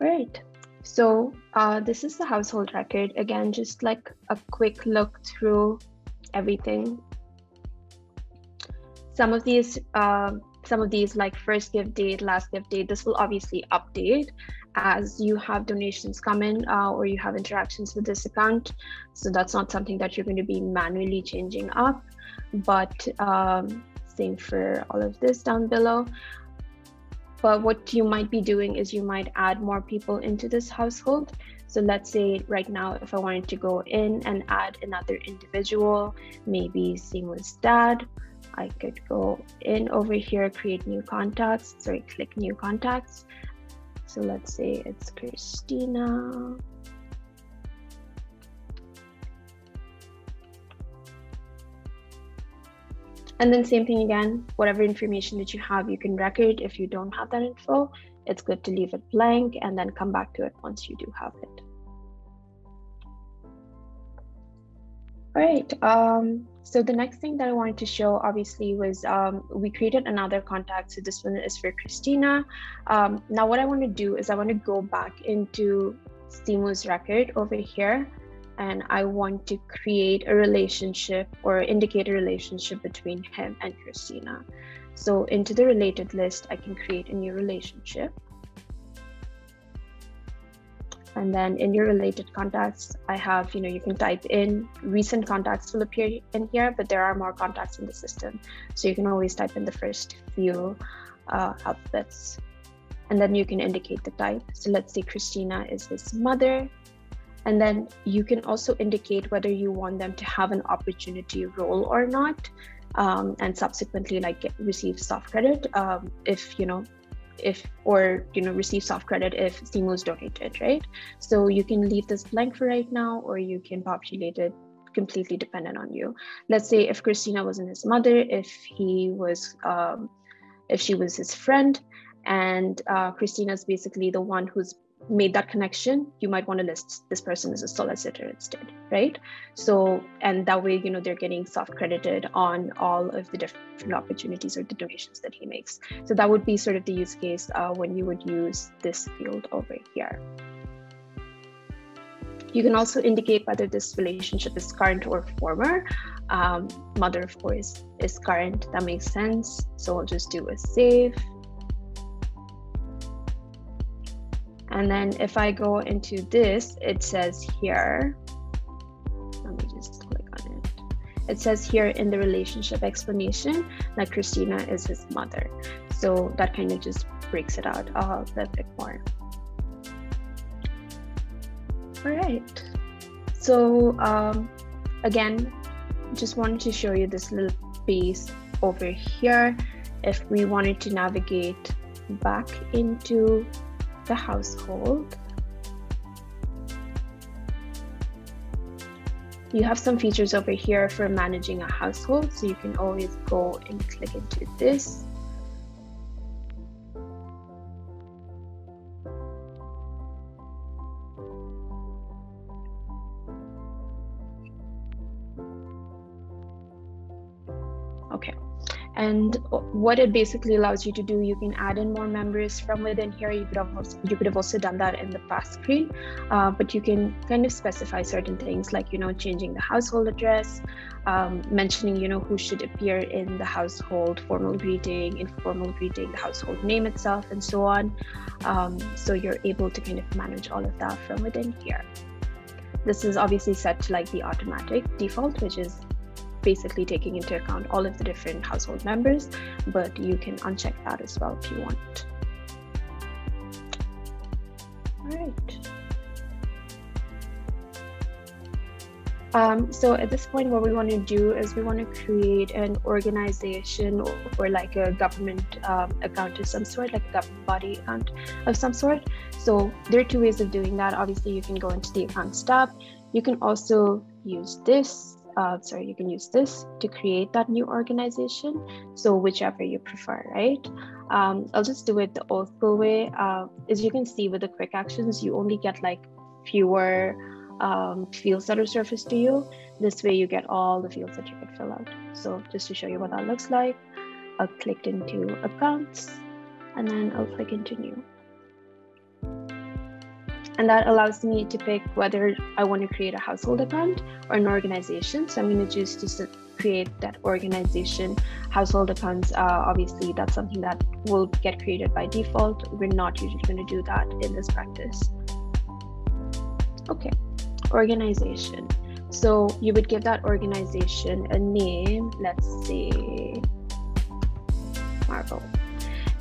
All right. So this is the household record. Again, just like a quick look through everything. Some of these like first gift date, last gift date, this will obviously update as you have donations come in or you have interactions with this account. So that's not something that you're going to be manually changing up, but same for all of this down below. But what you might be doing is you might add more people into this household. So let's say right now, if I wanted to go in and add another individual, maybe Seamless Dad, I could go in over here, create new contacts, click new contacts. So let's say it's Christina. And then same thing again, whatever information that you have, you can record. If you don't have that info, it's good to leave it blank and then come back to it once you do have it. All right, so the next thing that I wanted to show obviously was we created another contact. So this one is for Christina. Now what I want to do is I want to go back into Stimu's record over here, and I want to create a relationship or indicate a relationship between him and Christina. So into the related list, I can create a new relationship. And then in your related contacts, I have, you can type in recent contacts will appear in here, but there are more contacts in the system. So you can always type in the first few alphabets, and then you can indicate the type. So let's say Christina is his mother. And then you can also indicate whether you want them to have an opportunity role or not, and subsequently receive soft credit receive soft credit if Stimu's donated, right? So you can leave this blank for right now, or you can populate it completely dependent on you. Let's say if Christina wasn't his mother, if she was his friend, and Christina's basically the one who's made that connection, you might want to list this person as a solicitor instead, right? So, and that way, they're getting soft credited on all of the different opportunities or the donations that he makes. So that would be sort of the use case when you would use this field over here. You can also indicate whether this relationship is current or former. Mother, of course, is current. That makes sense. So I'll just do a save. And then if I go into this, it says here, let me just click on it. It says here in the relationship explanation that Christina is his mother. So that kind of just breaks it out a little bit more. All right. So again, just wanted to show you this little piece over here. If we wanted to navigate back into the household, you have some features over here for managing a household, so you can always go and click into this. Okay. And what it basically allows you to do, you can add in more members from within here. You could have also done that in the past screen, but you can kind of specify certain things like, changing the household address, mentioning, who should appear in the household, formal greeting, informal greeting, the household name itself, and so on. So you're able to kind of manage all of that from within here. This is obviously set to the automatic default, which is basically taking into account all of the different household members, but you can uncheck that as well if you want. All right. So at this point, what we want to do is we want to create an organization or like a government account of some sort, like a government body account of some sort. So there are two ways of doing that. Obviously, you can go into the accounts tab. You can also use this. You can use this to create that new organization. So whichever you prefer, right? I'll just do it the old school way. As you can see with the quick actions, you only get fewer fields that are surfaced to you. This way you get all the fields that you could fill out. So just to show you what that looks like, I'll click into accounts and then I'll click into new. And that allows me to pick whether I want to create a household account or an organization. So I'm going to choose to create that organization. Household accounts, obviously that's something that will get created by default. We're not usually going to do that in this practice. Okay, organization. So you would give that organization a name, let's say Marvel.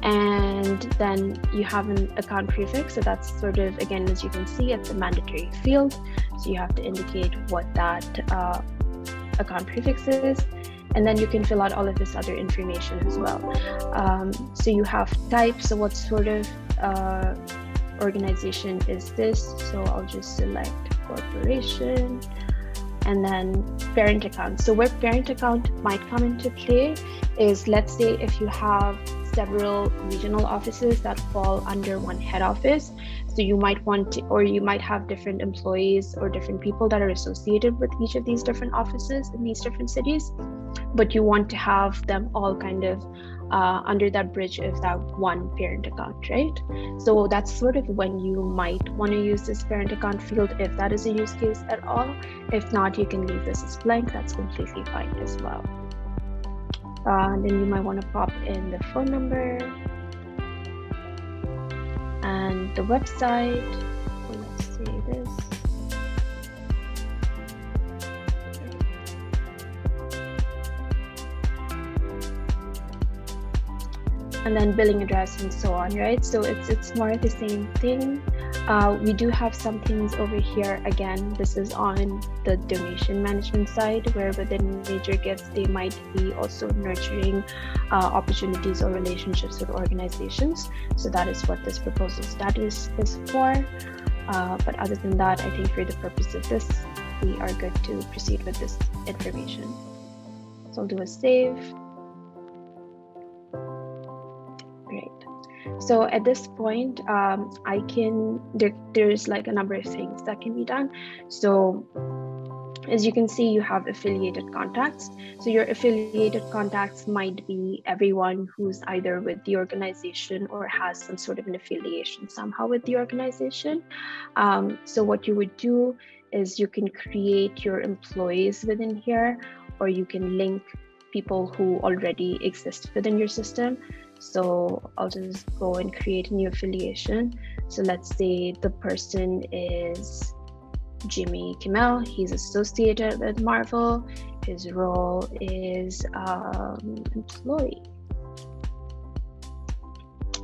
And then you have an account prefix. So that's sort of, again, as you can see, it's a mandatory field. So you have to indicate what that account prefix is. And then you can fill out all of this other information as well. So you have types. So what sort of organization is this? So I'll just select corporation. And then parent account. So where parent account might come into play is, let's say if you have several regional offices that fall under one head office. So you might want to, or you might have different employees or different people that are associated with each of these different offices in these different cities, but you want to have them all kind of under that bridge of that one parent account, right? So that's sort of when you might want to use this parent account field, if that is a use case at all. If not, you can leave this as blank. That's completely fine as well. Then you might want to pop in the phone number and the website. Let's say this. And then billing address and so on, right? So it's more of the same thing. We do have some things over here. Again, this is on the donation management side, where within major gifts, they might be also nurturing opportunities or relationships with organizations. So that is what this proposal status is for. But other than that, I think for the purpose of this, we are good to proceed with this information. So I'll do a save. So at this point, there's like a number of things that can be done. So as you can see, you have affiliated contacts. So your affiliated contacts might be everyone who's either with the organization or has some sort of an affiliation somehow with the organization. So what you would do is you can create your employees within here, or you can link people who already exist within your system. So I'll just go and create a new affiliation. So let's say the person is Jimmy Kimmel. He's associated with Marvel. His role is employee.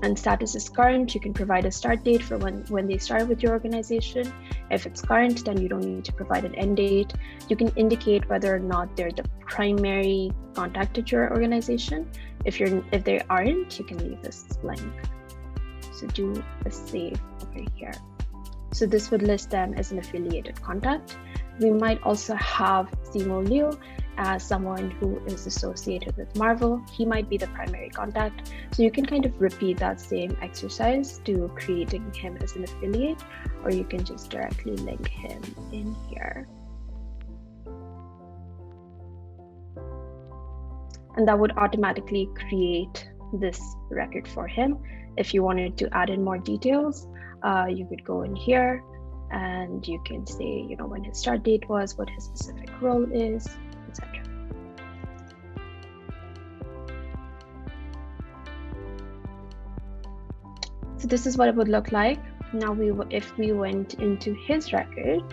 And status is current. You can provide a start date for when they start with your organization. If it's current, then you don't need to provide an end date. You can indicate whether or not they're the primary contact at your organization. If they aren't, you can leave this blank. So do a save over here. So this would list them as an affiliated contact. We might also have Simo Liu as someone who is associated with Marvel. He might be the primary contact. So you can kind of repeat that same exercise to creating him as an affiliate, or you can just directly link him in here. And that would automatically create this record for him. If you wanted to add in more details, you could go in here and you can say, when his start date was, what his specific role is, etc. So this is what it would look like. Now, if we went into his record,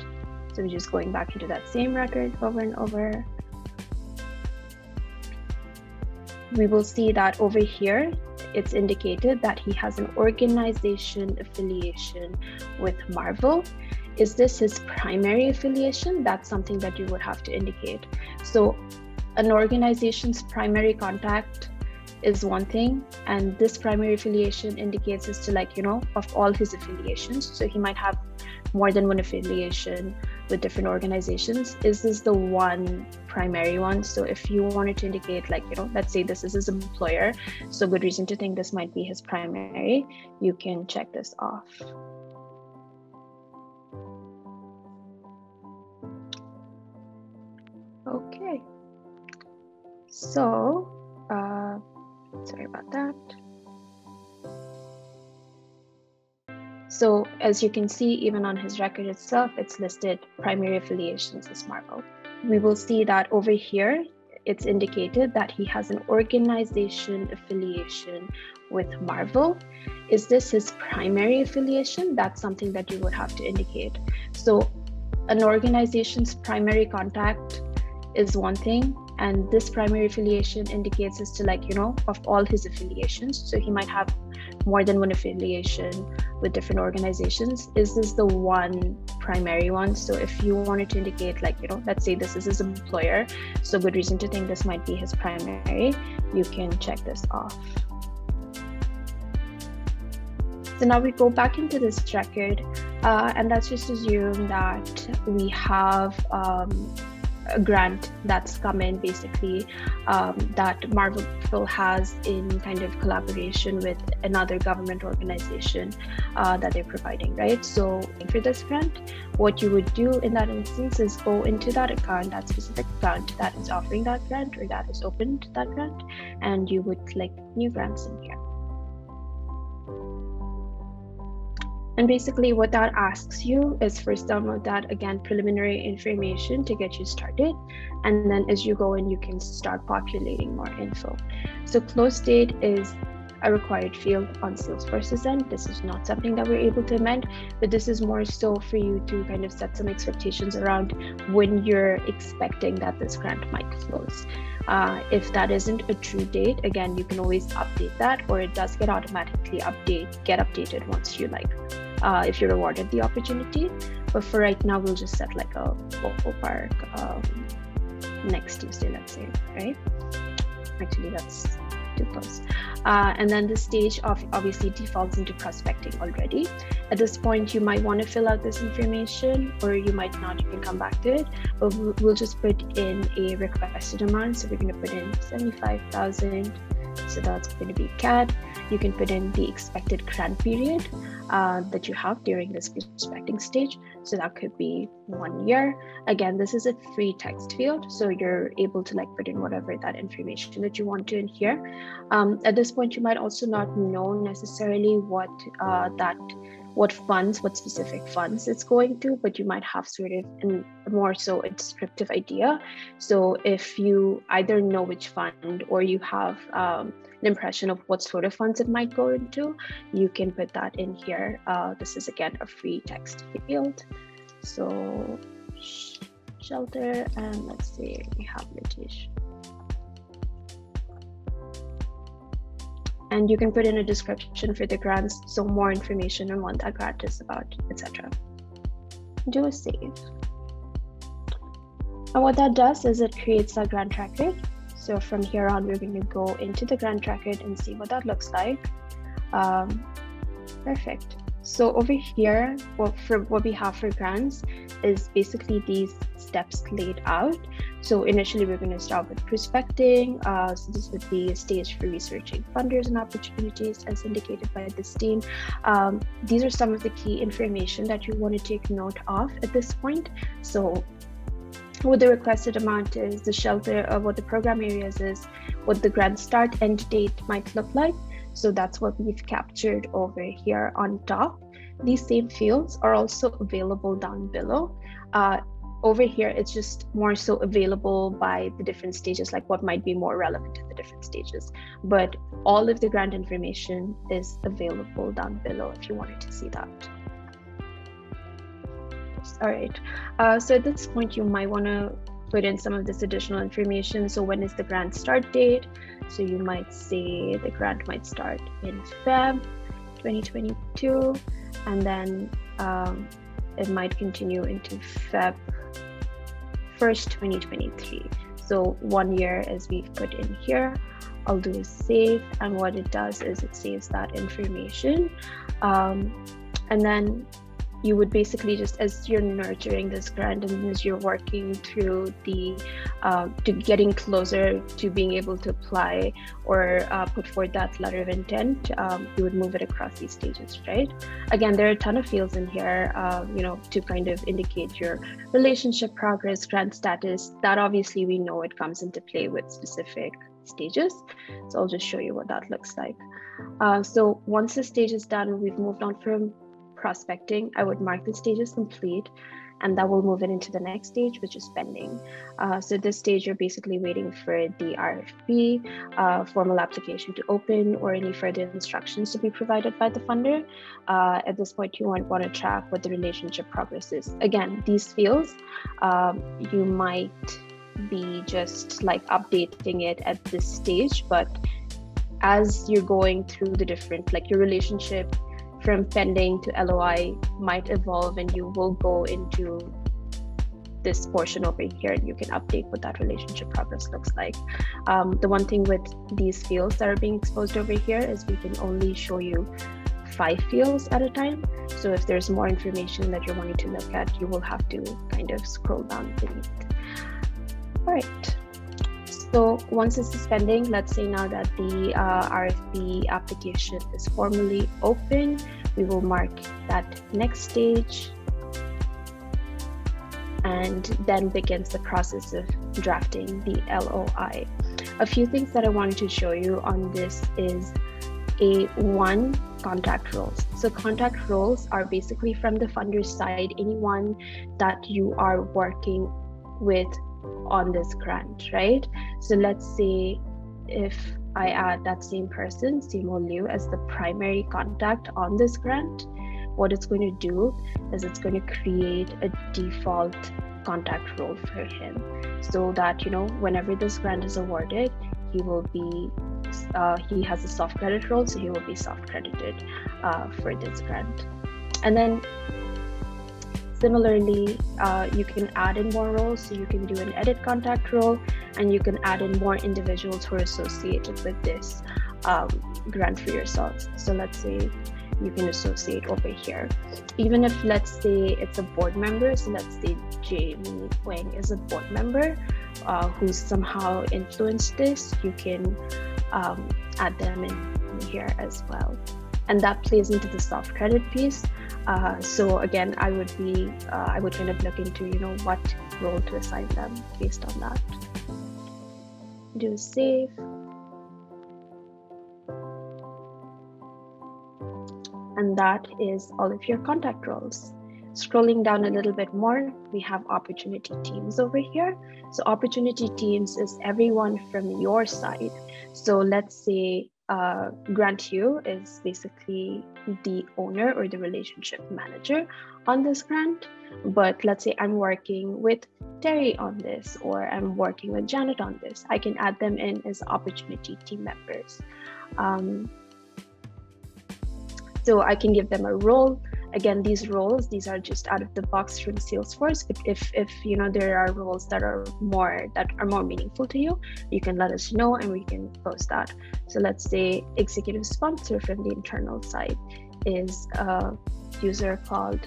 so we're just going back into that same record over and over, we will see that over here, it's indicated that he has an organization affiliation with Marvel. Is this his primary affiliation? That's something that you would have to indicate. So an organization's primary contact is one thing, and this primary affiliation indicates as to of all his affiliations. So he might have more than one affiliation with different organizations. Is this the one primary one? So if you wanted to indicate let's say this is his employer, so good reason to think this might be his primary, you can check this off. Okay, so sorry about that. So as you can see, even on his record itself, it's listed primary affiliations as Marvel. We will see that over here, it's indicated that he has an organization affiliation with Marvel. Is this his primary affiliation? That's something that you would have to indicate. So an organization's primary contact is one thing, and this primary affiliation indicates as to, like, you know, of all his affiliations. So he might have more than one affiliation with different organizations. Is this the one primary one? So if you wanted to indicate, like, you know, let's say this is his employer, so good reason to think this might be his primary, you can check this off. So now we go back into this record, and let's just assume that we have a grant that's come in, basically, that Marvel has in kind of collaboration with another government organization that they're providing, right? So for this grant, what you would do in that instance is go into that account, that specific account that is offering that grant or that is open to that grant, and you would click new grants in here. And basically what that asks you is first download that, again, preliminary information to get you started. And then as you go in, you can start populating more info. So close date is a required field on Salesforce's end. This is not something that we're able to amend, but this is more so for you to kind of set some expectations around when you're expecting that this grant might close. If that isn't a true date, again, you can always update that, or it does get automatically get updated once you if you're awarded the opportunity. But for right now, we'll just set like a ballpark next Tuesday, let's say, right? Actually, that's too close. And then the stage obviously defaults into prospecting already. At this point, you might want to fill out this information, or you might not. You can come back to it, but we'll just put in a requested amount. So we're going to put in 75,000. So that's going to be CAD. You can put in the expected grant period that you have during this prospecting stage. So that could be 1 year. Again, this is a free text field, so you're able to like put in whatever that information that you want to in here. At this point, you might also not know necessarily what specific funds it's going to, but you might have sort of more so a descriptive idea. So if you either know which fund or you have an impression of what sort of funds it might go into, you can put that in here. This is again a free text field. So shelter, and let's say rehabilitation. And you can put in a description for the grants, so more information on what that grant is about, etc. Do a save. And what that does is it creates that grant record. So from here on, we're going to go into the grant record and see what that looks like. Perfect. So over here, what we have for grants is basically these steps laid out. So initially, we're going to start with prospecting. So this would be a stage for researching funders and opportunities as indicated by this team. These are some of the key information that you want to take note of at this point. So what the requested amount is, the shelter, what the program areas is, what the grant start end date might look like. So that's what we've captured over here on top. These same fields are also available down below. Over here, it's just more so available by the different stages, like what might be more relevant to the different stages. But all of the grant information is available down below if you wanted to see that. All right, so at this point, you might want to put in some of this additional information. So when is the grant start date? So you might say the grant might start in Feb 2022, and then it might continue into Feb 1st, 2023. So 1 year as we've put in here. I'll do a save, and what it does is it saves that information. And then you would basically just, as you're nurturing this grant and as you're working through the to getting closer to being able to apply or put forward that letter of intent, you would move it across these stages, right? Again, there are a ton of fields in here, to kind of indicate your relationship progress, grant status. That obviously we know it comes into play with specific stages. So I'll just show you what that looks like. So once the stage is done, we've moved on from prospecting, I would mark the stage as complete, and that will move it into the next stage, which is pending. So this stage, you're basically waiting for the RFP, formal application to open, or any further instructions to be provided by the funder. At this point, you want to track what the relationship progress is. Again, these fields, you might be just like updating it at this stage, but as you're going through the different, like your relationship from pending to LOI might evolve, and you will go into this portion over here and you can update what that relationship progress looks like. The one thing with these fields that are being exposed over here is we can only show you 5 fields at a time. So if there's more information that you're wanting to look at, you will have to kind of scroll down beneath. All right. So once this is pending, let's say now that the RFP application is formally open, we will mark that next stage, and then begins the process of drafting the LOI. A few things that I wanted to show you on this is contact roles. So contact roles are basically from the funder's side, anyone that you are working with on this grant, right? So let's say if I add that same person, Simo Liu, as the primary contact on this grant, what it's going to do is it's going to create a default contact role for him, so that, you know, whenever this grant is awarded, he will be he has a soft credit role, so he will be soft credited for this grant. And then similarly, you can add in more roles. So you can do an edit contact role, and you can add in more individuals who are associated with this grant for yourselves. So let's say you can associate over here. Even if, let's say, it's a board member, so let's say Jamie Wang is a board member who's somehow influenced this, you can add them in here as well. And that plays into the soft credit piece. So again, I would kind of look into, you know, what role to assign them based on that. Do a save. And that is all of your contact roles. Scrolling down a little bit more, we have opportunity teams over here. So opportunity teams is everyone from your side. So let's say Grant Hugh is basically the owner or the relationship manager on this grant, but let's say I'm working with Terry on this, or I'm working with Janet on this. I can add them in as opportunity team members. So I can give them a role. Again, these roles, these are just out of the box from Salesforce. But if you know there are roles that are more meaningful to you, you can let us know and we can post that. So let's say executive sponsor from the internal side is a user called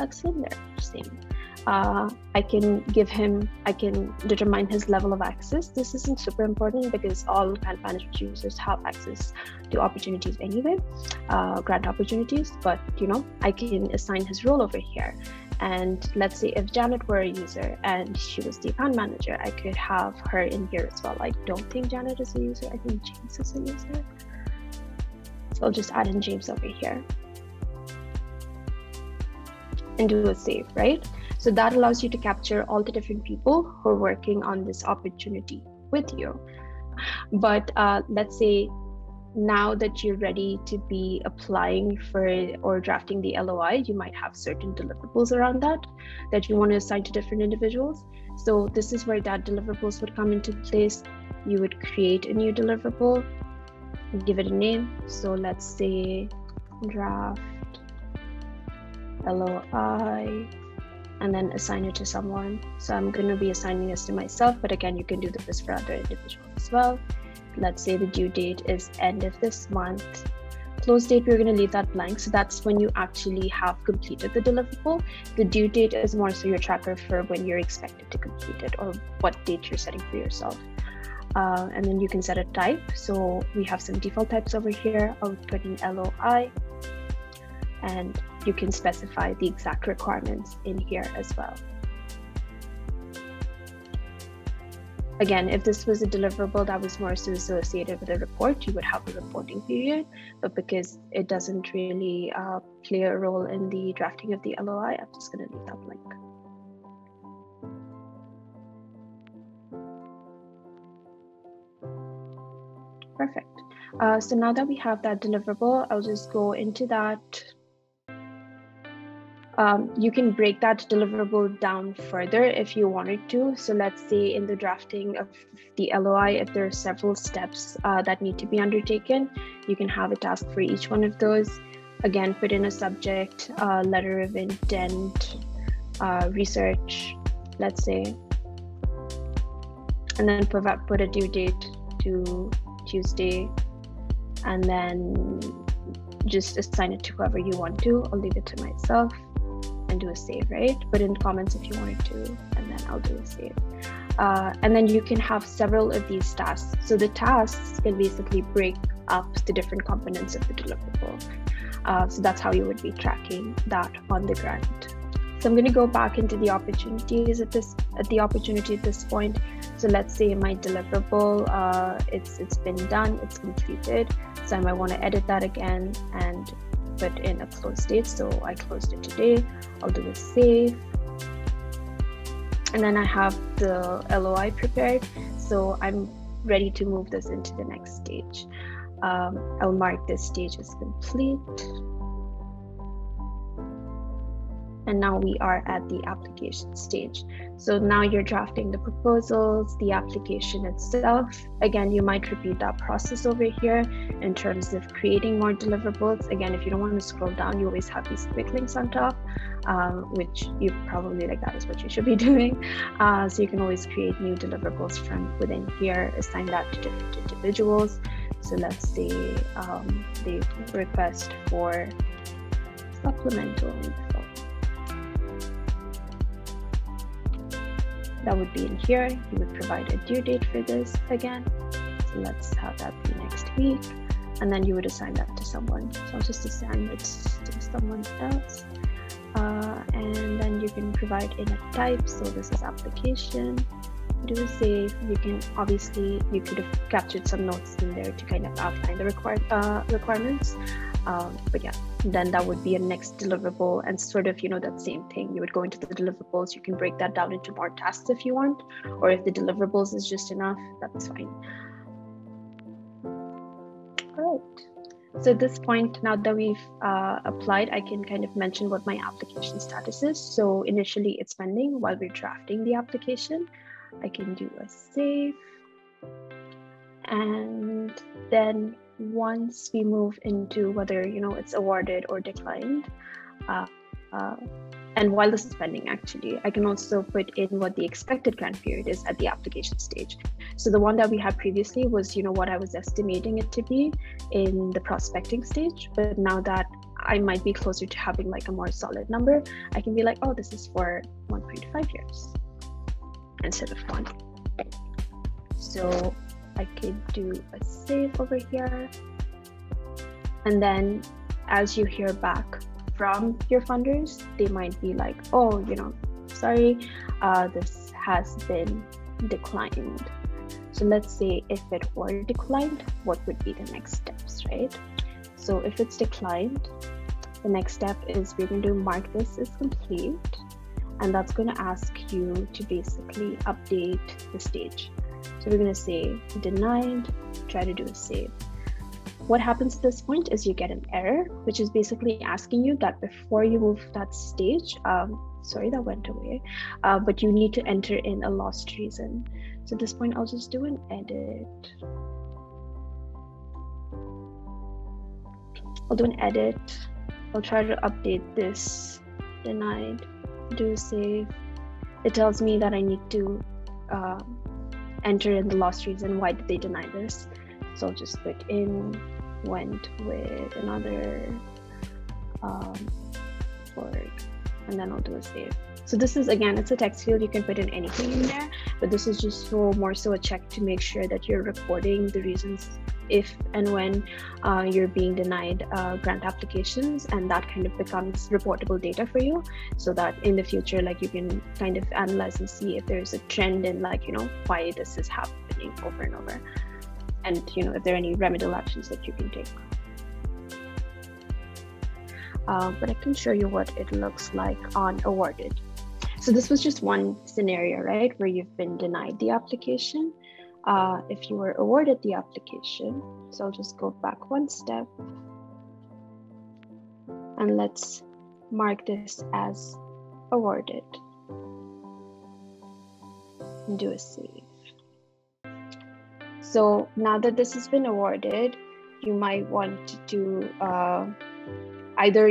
Laxinder. Same. I can determine his level of access. This isn't super important because all grant management users have access to opportunities anyway, grant opportunities, but you know, I can assign his role over here. And let's say if Janet were a user and she was the account manager, I could have her in here as well. I don't think Janet is a user. I think James is a user. So I'll just add in James over here and do a save, right? So that allows you to capture all the different people who are working on this opportunity with you. But let's say now that you're ready to be applying for or drafting the LOI, you might have certain deliverables around that you want to assign to different individuals. So this is where that deliverables would come into place. You would create a new deliverable, give it a name. So let's say draft LOI, and then assign it to someone. So I'm going to be assigning this to myself, but again, you can do this for other individuals as well. Let's say the due date is end of this month. Close date, we're going to leave that blank. So that's when you actually have completed the deliverable. The due date is more so your tracker for when you're expected to complete it or what date you're setting for yourself. And then you can set a type. So we have some default types over here. I'll put in LOI, and you can specify the exact requirements in here as well. Again, if this was a deliverable that was more so associated with a report, you would have a reporting period. But because it doesn't really play a role in the drafting of the LOI, I'm just going to leave that blank. Perfect. So now that we have that deliverable, I'll just go into that. You can break that deliverable down further if you wanted to. So let's say in the drafting of the LOI, if there are several steps that need to be undertaken, you can have a task for each one of those. Again, put in a subject, letter of intent, research, let's say, and then put a due date to Tuesday, and then just assign it to whoever you want to. I'll leave it to myself and do a save, right? Put in comments if you wanted to, and then I'll do a save. And then you can have several of these tasks. So the tasks can basically break up the different components of the deliverable. So that's how you would be tracking that on the grant. So I'm going to go back into the opportunities at this point. So let's say my deliverable, it's been done, it's completed. So I might want to edit that again and put in a close date. So I closed it today. I'll do a save. And then I have the LOI prepared. So I'm ready to move this into the next stage. I'll mark this stage as complete. And now we are at the application stage. So now you're drafting the proposals, the application itself. Again, you might repeat that process over here in terms of creating more deliverables. Again, if you don't want to scroll down, you always have these quick links on top, which you probably that is what you should be doing. So you can always create new deliverables from within here, assign that to different individuals. So let's say they request for supplemental info. That would be in here. You would provide a due date for this again. So let's have that be next week. And then you would assign that to someone. So I'll just assign it to someone else. And then you can provide in a type. So this is application. Do a save. You can obviously, you could have captured some notes in there to kind of outline the requirements. But yeah, then that would be a next deliverable, and sort of, that same thing. You would go into the deliverables. You can break that down into more tasks if you want, or if the deliverables is just enough, that's fine. All right. So at this point, now that we've applied, I can kind of mention what my application status is. So initially it's pending while we're drafting the application. I can do a save. And then once we move into whether it's awarded or declined, and while this is pending, actually, I can also put in what the expected grant period is at the application stage. So the one that we had previously was what I was estimating it to be in the prospecting stage, but now that I might be closer to having like a more solid number, I can be like, oh, this is for 1.5 years instead of 1. So I could do a save over here. And then as you hear back from your funders, they might be like, oh, sorry, this has been declined. So let's say if it were declined, what would be the next steps, right? So if it's declined, the next step is we're going to mark this as complete. And that's going to ask you to basically update the stage. So we're going to say denied, try to do a save. What happens at this point is you get an error, which is basically asking you that before you move that stage, sorry, that went away, but you need to enter in a lost reason. So at this point, I'll just do an edit. I'll do an edit. I'll try to update this, denied, do a save. It tells me that I need to enter in the lost reason. Why did they deny this? So I'll just put in went with another org, and then I'll do a save. So this is, again, it's a text field. You can put in anything in there, but this is just more so a check to make sure that you're recording the reasons if and when you're being denied grant applications, and that kind of becomes reportable data for you, so that in the future, like, you can kind of analyze and see if there's a trend in, like, why this is happening over and over, and if there are any remedial actions that you can take. But I can show you what it looks like on awarded. So this was just one scenario, right, where you've been denied the application. If you were awarded the application, so I'll just go back one step, and let's mark this as awarded and do a save. So now that this has been awarded, you might want to either,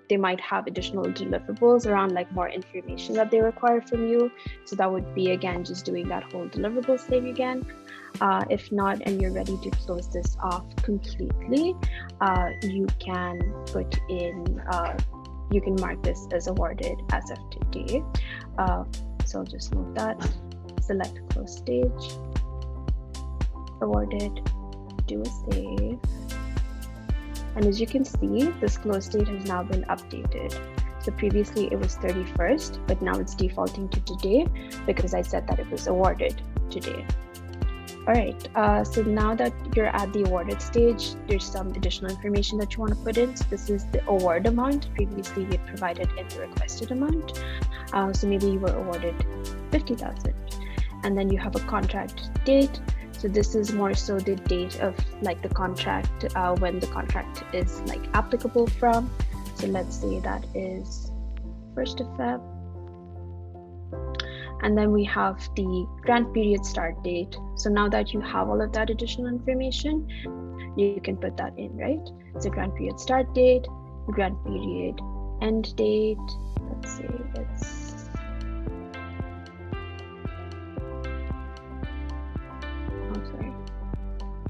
they might have additional deliverables around, like, more information that they require from you. So that would be, again, just doing that whole deliverables thing again. If not, and you're ready to close this off completely, you can put in, you can mark this as awarded as of today. So I'll just note that, select close stage, awarded, do a save. And as you can see, this close date has now been updated. So previously it was 31st, but now it's defaulting to today because I said that it was awarded today. All right, so now that you're at the awarded stage, there's some additional information that you want to put in. So this is the award amount. Previously we had provided in the requested amount. So maybe you were awarded 50,000, and then you have a contract date. So this is more so the date of, like, the contract, when the contract is, like, applicable from. So let's say that is 1st of Feb. And then we have the grant period start date. So now that you have all of that additional information, you can put that in, right? So grant period start date, grant period end date. Let's say it's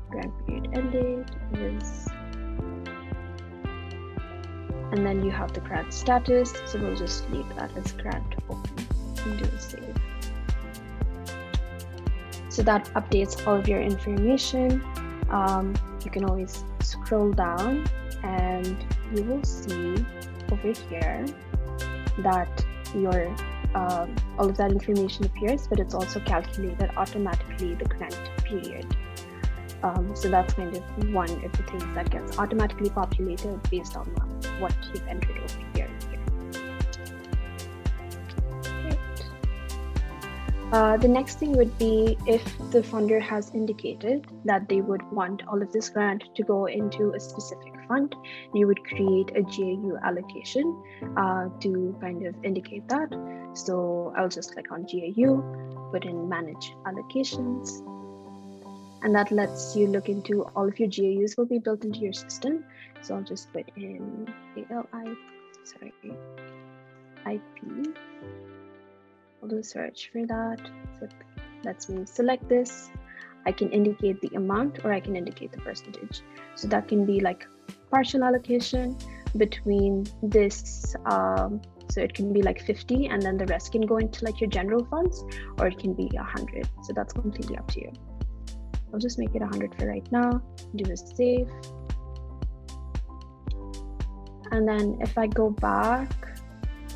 grant period end date is, and then you have the grant status. So we'll just leave that as grant open and do a save. So that updates all of your information. You can always scroll down and you will see over here that your all of that information appears, but it's also calculated automatically the grant period. So that's kind of one of the things that gets automatically populated based on what you've entered over here. Right. The next thing would be if the funder has indicated that they would want all of this grant to go into a specific fund, you would create a GAU allocation to kind of indicate that. So I'll just click on GAU, put in manage allocations. And that lets you look into all of your GAUs will be built into your system. So I'll just put in IP. I'll do a search for that. So it lets me select this. I can indicate the amount or I can indicate the percentage. So that can be like partial allocation between this. So it can be like 50 and then the rest can go into like your general funds, or it can be 100. So that's completely up to you. I'll just make it 100 for right now, do a save. And then if I go back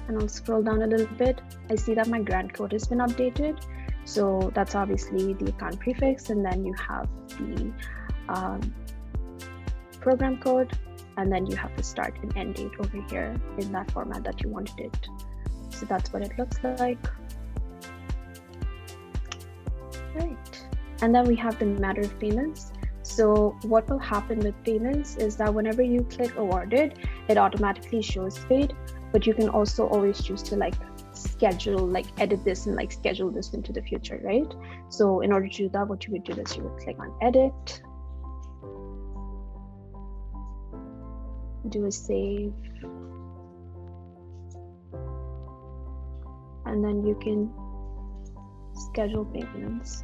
and I'll scroll down a little bit, I see that my grant code has been updated. So that's obviously the account prefix, and then you have the program code, and then you have the start and end date over here in that format that you wanted it. So that's what it looks like. Right. And then we have the matter of payments. So what will happen with payments is that whenever you click awarded, it automatically shows paid, but you can also always choose to like schedule, like edit this and like schedule this into the future, right? So in order to do that, what you would do is you would click on edit, do a save, and then you can schedule payments.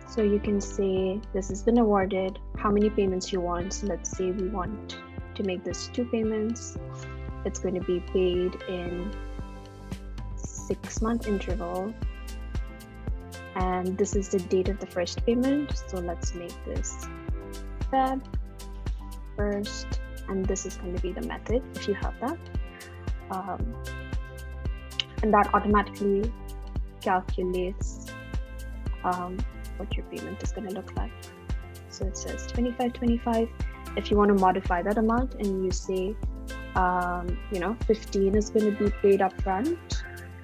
So you can say this has been awarded, how many payments you want. So let's say we want to make this 2 payments. It's going to be paid in 6-month interval. And this is the date of the first payment. So let's make this Feb 1st. And this is going to be the method if you have that. And that automatically calculates what your payment is going to look like. So it says 2525. If you want to modify that amount and you say, 15 is going to be paid up front,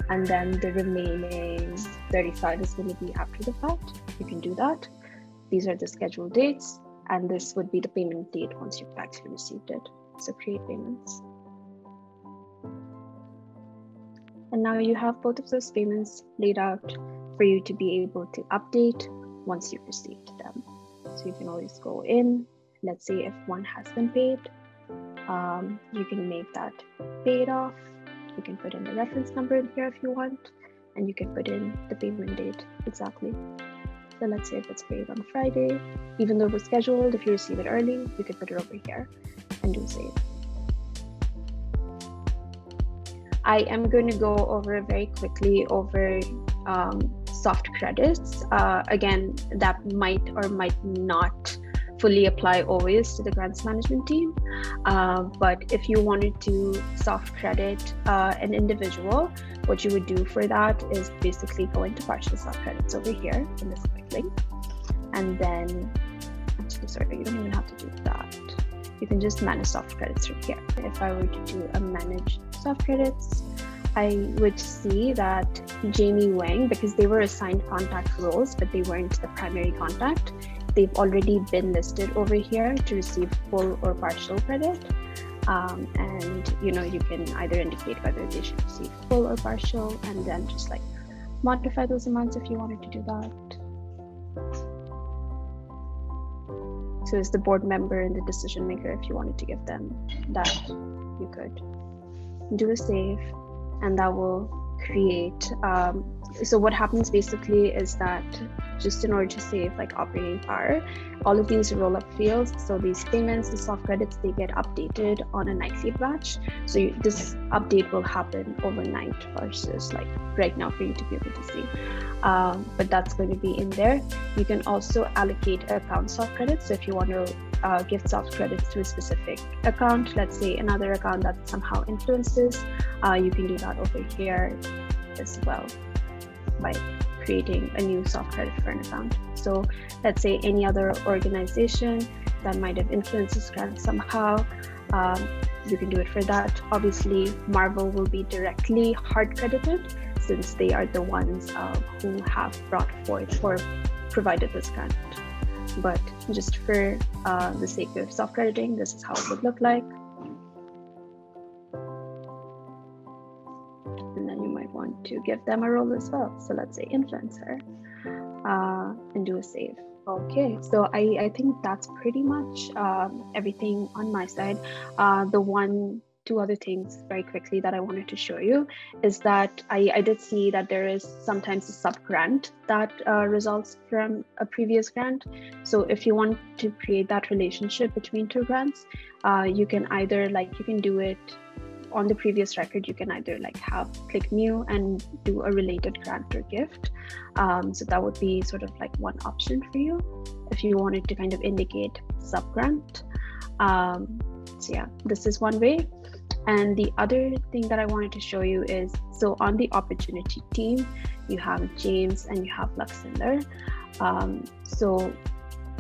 and then the remaining 35 is going to be after the fact, you can do that. These are the scheduled dates, and this would be the payment date once you've actually received it. So create payments. And now you have both of those payments laid out for you to be able to update once you've received them. So you can always go in. Let's say if one has been paid, you can make that paid off. You can put in the reference number in here if you want, and you can put in the payment date exactly. So let's say if it's paid on Friday, even though it was scheduled, if you receive it early, you can put it over here and do save. I am going to go over very quickly over soft credits. Again, that might or might not fully apply always to the grants management team. But if you wanted to soft credit an individual, what you would do for that is basically go into partial soft credits over here in this quick link. And then, actually, sorry, you don't even have to do that. You can just manage soft credits from here. If I were to do a manage soft credits, I would see that Jamie Wang, because they were assigned contact roles, but they weren't the primary contact, they've already been listed over here to receive full or partial credit. And you can either indicate whether they should receive full or partial, and then just like modify those amounts if you wanted to do that. So as the board member and the decision maker, if you wanted to give them that, you could do a save, and that will create. So what happens basically is that just in order to save like operating power, all of these roll up fields. So these payments, the soft credits, they get updated on a nightly batch. So this update will happen overnight versus like right now for you to be able to see. But that's going to be in there. You can also allocate account soft credits. So if you want to give soft credits to a specific account, let's say another account that somehow influences, you can do that over here as well by creating a new soft credit for an account. So let's say any other organization that might have influenced this grant somehow, you can do it for that. Obviously, Marvel will be directly hard credited since they are the ones who have brought forth or provided this grant. But just for the sake of soft crediting, this is how it would look like. And then you might want to give them a role as well. So let's say influencer and do a save. Okay, so I think that's pretty much everything on my side. Two other things very quickly that I wanted to show you is that I did see that there is sometimes a sub grant that results from a previous grant. So if you want to create that relationship between two grants, you can either you can do it on the previous record. You can either click new and do a related grant or gift. So that would be sort of one option for you if you wanted to kind of indicate sub grant. So yeah, this is one way. And the other thing that I wanted to show you is, so on the opportunity team, you have James and you have Luxinder. So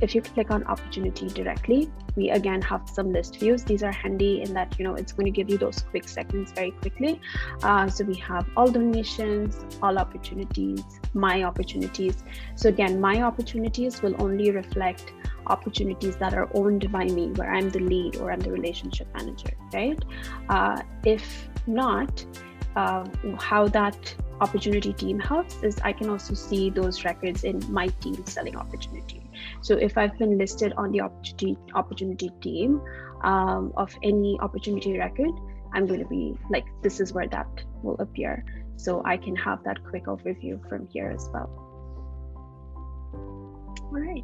if you click on opportunity directly, we again have some list views. These are handy in that, it's going to give you those quick segments very quickly. So we have all donations, all opportunities, my opportunities. So again, my opportunities will only reflect opportunities that are owned by me, where I'm the lead or I'm the relationship manager, right? If not, how that opportunity team helps is I can also see those records in my team selling opportunity. So if I've been listed on the opportunity team of any opportunity record, I'm going to be this is where that will appear. So I can have that quick overview from here as well. All right.